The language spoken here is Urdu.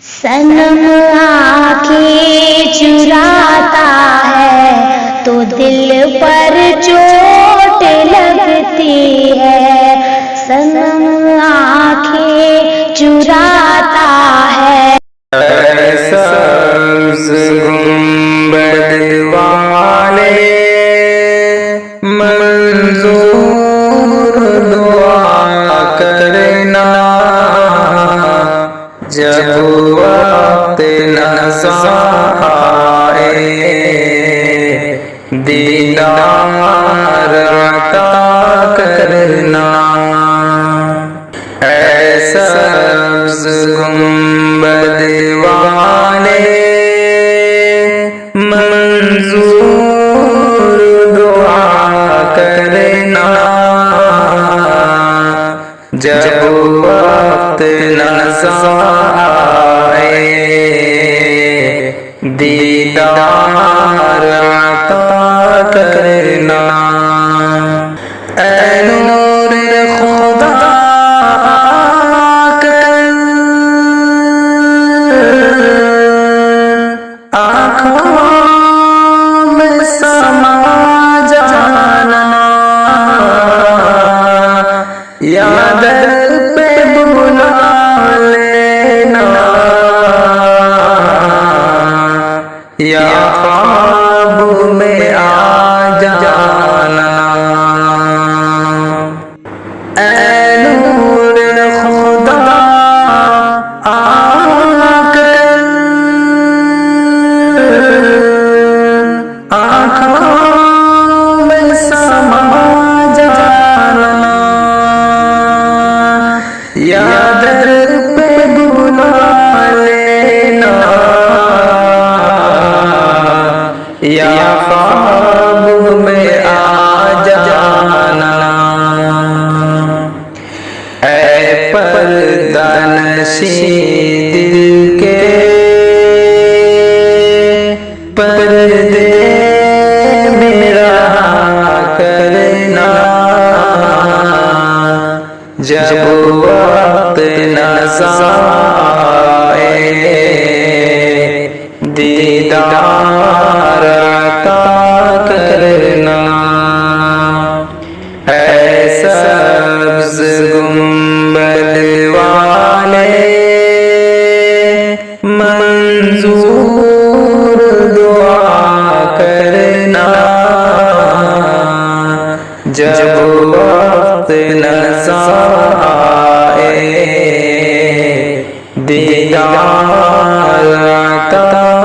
صنم آنکھیں چراتا ہے تو دل پر چوٹ لگتی ہے، صنم آنکھیں چراتا ہے۔ سبز گنبد والے منظور دعا کرنا، جب وقت نظر آئے دیدار عطا کرنا۔ اے سبز گنبد والے منظور دعا کرنا، جب وقت نظر آئے دیدار عطا کرنا۔ اے نور خدا آنکھوں میں سما جانا، یا در پہ بلا لینا، یا خواب میں آ جانا۔ اے نور خدا آنکھوں میں سما جانا، یا در پہ بلا لینا، یا خواب میں آ جانا۔ اے پردہ نشین دل کے پردے میرا کرنا، جب وقت نظر آئے دیدار عطا کرنا۔ اے سبز گنبد والے منظور دعا کرنا، جب وقت نظر آئے دیدار عطا